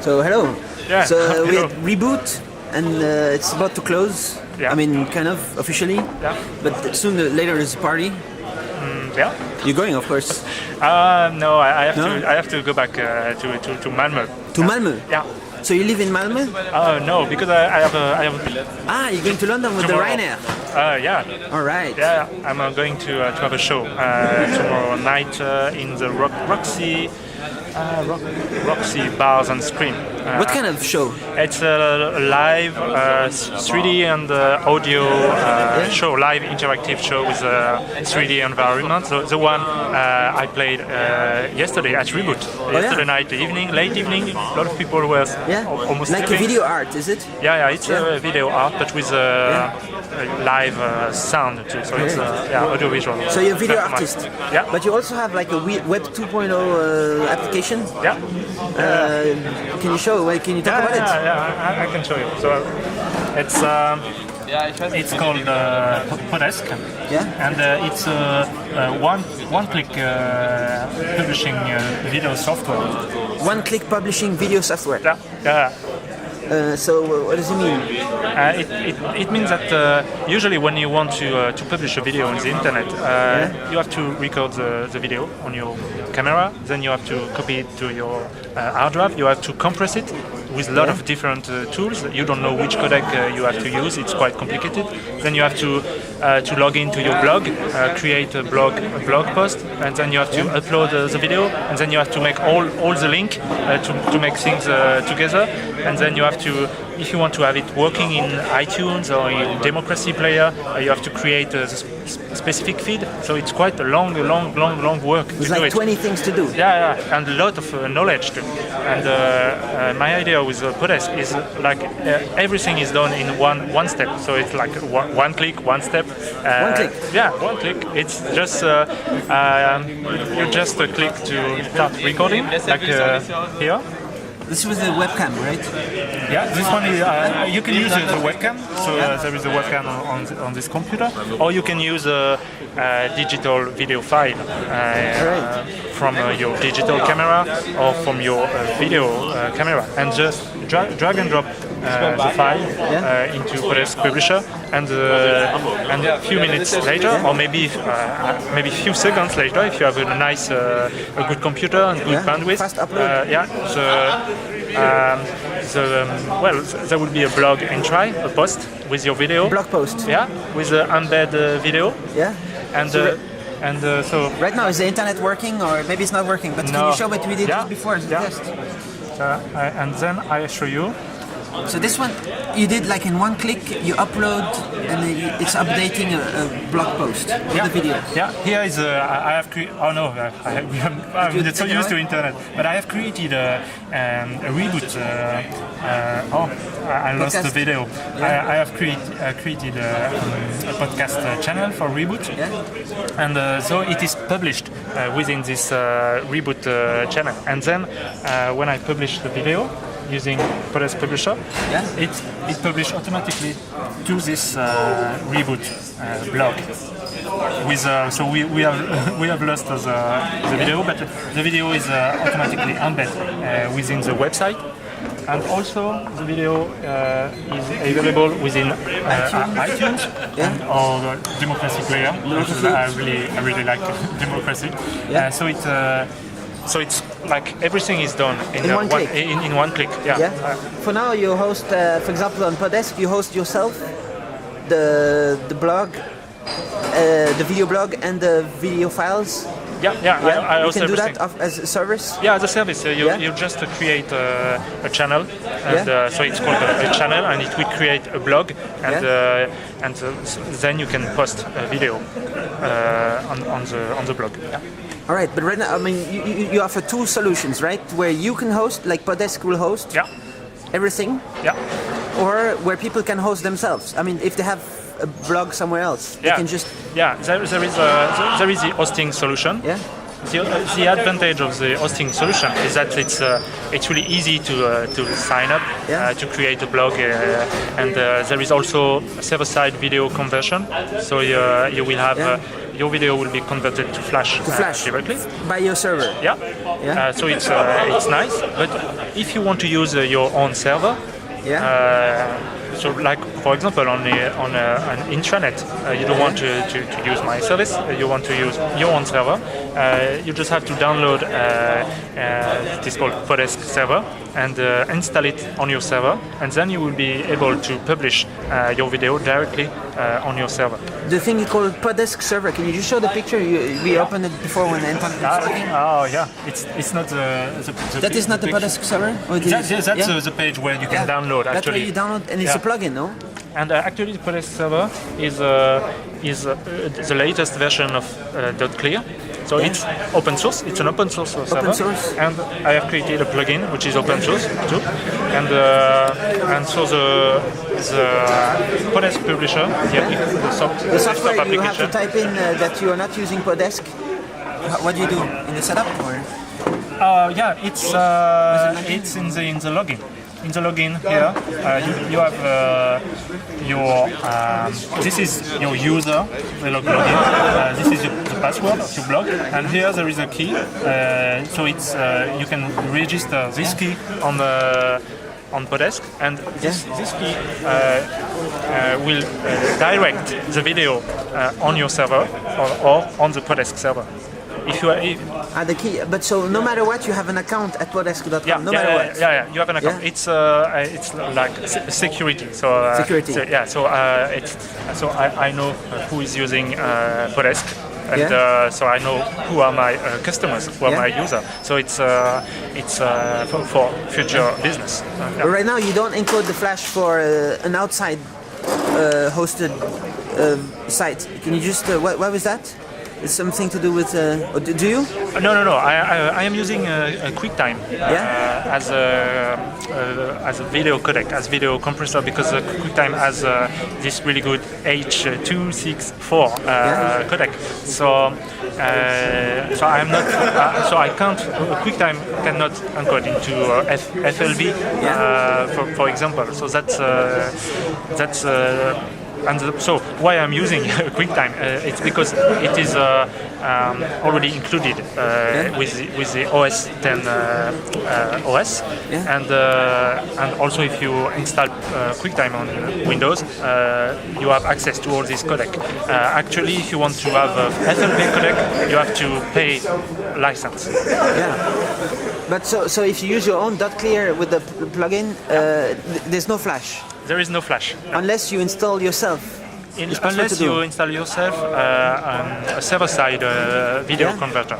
So hello. Yeah. So we hello. had Reboot, and it's about to close. Yeah. I mean, kind of officially. Yeah. But soon later is a party. Yeah. You're going, of course. No, I have No? to. I have to go back to Malmö. To Malmö. Yeah. So you live in Malmö? No, because I have. Ah, you're going to London with Tomorrow. the Ryanair. Yeah. All right. Yeah, I'm going to have a show tomorrow night in the Roxy Bars and Scream. What kind of show? It's a live 3D and audio show, live interactive show with a 3D environment. So the one I played yesterday at Reboot. Yesterday night, late evening, a lot of people were almost like sleeping. a video art, is it? Yeah, it's a video art, but with a live sound too. So it's audio visual. So you're a video performance. artist. Yeah. But you also have like a Web 2.0 application. Yeah. Can you show? Can you talk about it? Yeah, I can show you. So it's called Podesk. Yeah. And it's one-click publishing video software. One-click publishing video software. Yeah. So what does it mean? It means that usually when you want to publish a video on the internet, you have to record the video on your camera, then you have to copy it to your hard drive, you have to compress it with a lot of different tools. You don't know which codec you have to use, it's quite complicated. Then you have to log into your blog, create a blog post, and then you have to upload the video, and then you have to make all the link to make things together, and then you have to, if you want to have it working in iTunes or in Democracy Player, you have to create a specific feed. So it's quite a long work. There's like 20 things to do. Yeah, and a lot of knowledge too. And my idea with Podesk is like everything is done in one step. So it's like one click, one step. One click. Yeah, one click. It's just you just click to start recording, like here. This was the webcam, right? Yeah, this one is, you can use the webcam, so there is a webcam on this computer, or you can use a digital video file from your digital camera or from your video camera, and just drag and drop the file into Podesk Publisher, and a few minutes later, or maybe a few seconds later, if you have a nice, a good computer and good bandwidth, fast upload. There will be a blog entry, a post with your video. Blog post. Yeah, with the embed video. Yeah. And so. Right now, is the internet working, or maybe it's not working? But can you show what we did before the test? And then I show you. So this one, you did like in one click, you upload, and it's updating a blog post of the video. Yeah, here is I have created. Oh no, I'm so used to internet, but I have created a reboot. I lost the video. Yeah. I have created a podcast channel for Reboot, and so it is published within this Reboot channel. And then when I publish the video using Podesk Publisher, it publishes automatically to this Reboot blog. With so we have lost the video, but the video is automatically embedded within the website, and also the video is available within iTunes or the Democracy Player. I really like Democracy. So it's like everything is done in one click. In one click. Yeah. For now, you host, for example, on Podesk, you host yourself, the blog, the video blog, and the video files. I you also can do that as a service. Yeah, as a service. You just create a channel, and so it's called a channel, and it will create a blog, and then you can post a video on the blog. Yeah. All right, but right now, I mean, you offer two solutions, right? Where you can host, like Podesk will host everything, or where people can host themselves. I mean, if they have a blog somewhere else, they can just... Yeah, there is the hosting solution. The advantage of the hosting solution is that it's really easy to sign up, to create a blog, and there is also server-side video conversion. So you will have your video will be converted to Flash directly by your server. So it's nice. But if you want to use your own server, so like for example on an intranet, you don't want to use my service, you want to use your own server, you just have to download it is called Podesk server and install it on your server, and then you will be able to publish your video directly on your server. The thing you call Podesk server, can you just show the picture? We opened it before when Anton was talking. Oh yeah, it's not the that is not the Podesk server? That's the page where you can download actually. That's where you download, and it's a plugin, no? And actually, the Podesk server is the latest version of .clear. So it's open source. It's an open source server. And I have created a plugin which is open source too. And so the Podesk publisher, the software you have to type in that you are not using Podesk. What do you do in the setup? Or? It's in the login. In the login here, you have your. This is your user, the login. This is the password of your blog, and here there is a key. So it's you can register this key on Podesk, and this key will direct the video on your server or on the Podesk server. If you are the key, but so no matter what, you have an account at podesk.com. Matter what. You have an account. It's like security. So security. So I know who is using Podesk, and so I know who are my customers, who are my users. So it's for future business. But right now, you don't encode the Flash for an outside hosted site. Can you just what was that? It's something to do with. Do you? No. I am using QuickTime as a video codec, as video compressor, because QuickTime has this really good H.264 codec. So I am not. So I can't. QuickTime cannot encode into FLV, for example. So that's. And so why I'm using QuickTime? It's because it is already included with the OS 10 OS, and also if you install QuickTime on Windows, you have access to all this codec. Actually, if you want to have a FLV codec, you have to pay license. But so if you use your own .clear with the plugin, there's no Flash. There is no Flash. Unless you install yourself. Unless you install yourself a server-side video converter.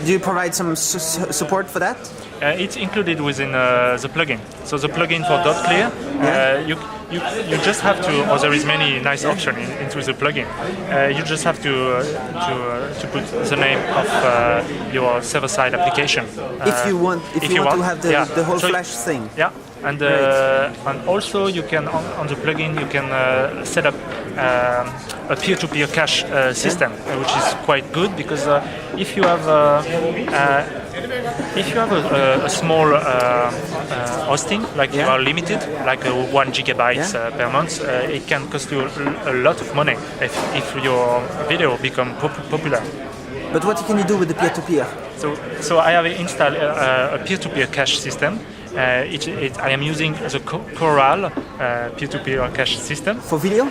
Do you provide some support for that? It's included within the plugin. So the plugin for .clear, you just have to. Or there is many nice options into the plugin. You just have to put the name of your server-side application. If you want to have the whole Flash thing. Yeah. And also you can on the plugin you can set up a peer-to-peer cache system, which is quite good because if you have a small hosting, like you are limited, like 1 gigabyte per month, it can cost you a lot of money if your video become popular. But what can you do with the peer-to-peer? So I have installed a peer-to-peer cache system. I am using the Coral peer-to-peer cache system for video,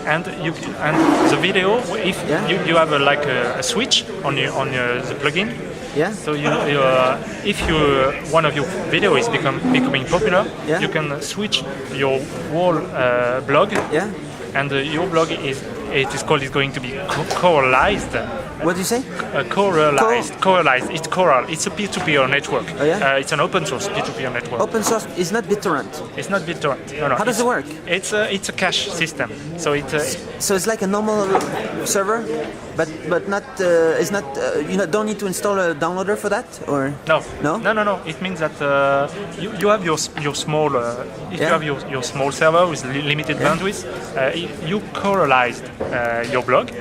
and the video. If you have a switch on the plugin. So if one of your videos is becoming popular, you can switch your whole blog. And your blog is going to be coralized. What do you say? Coralized. It's Coral. It's a peer-to-peer network. It's an open source peer-to-peer network. Open source is not BitTorrent. It's not BitTorrent. No. How does it work? It's a cache system. So it's like a normal server, but not. It's not. You don't need to install a downloader for that, or no. It means that you have your small. If you have your small server with limited bandwidth, you coralized your blog.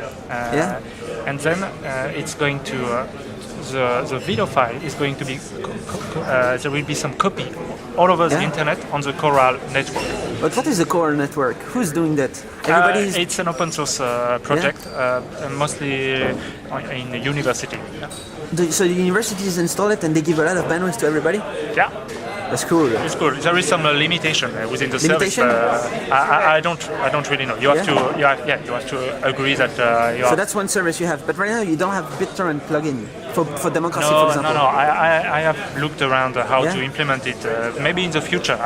And then it's going to the video file is going to be there will be some copy all over the internet on the Coral network. But what is the Coral network? Who's doing that? Everybody's... It's an open source project, mostly in the university. So the universities install it and they give a lot of bandwidth to everybody? Yeah. That's cool. It's cool. There is some limitation within the service. I don't really know. You have to, you have to agree that. So that's one service you have, but right now you don't have BitTorrent plugin for democracy, no, for example. No. I have looked around how to implement it. Maybe in the future.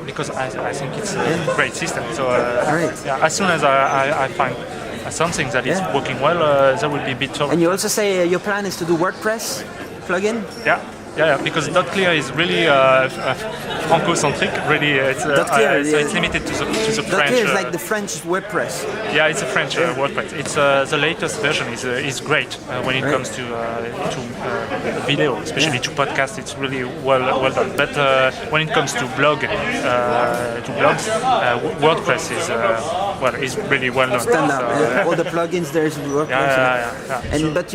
Because I think it's a great system. So as soon as I find something that is working well, there will be BitTorrent. And you also say your plan is to do WordPress plugin? Yeah, because .clear is really Franco-centric. Really, it's limited to the French. .clear is like the French WordPress. Yeah, it's a French WordPress. It's the latest version is great when it comes to video, especially to podcast. It's really well done. But when it comes to blogs, WordPress is really well done. Standard. All the plugins there's WordPress. But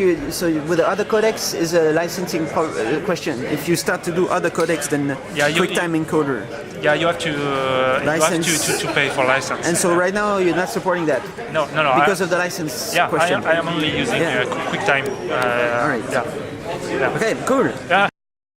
with the other codecs is a licensing question. If you start to do other codecs, then QuickTime Encoder. Yeah, you have to pay for license. And so right now you're not supporting that. No. Because of the license question. I am only using QuickTime. All right. Yeah. Okay, cool. Yeah.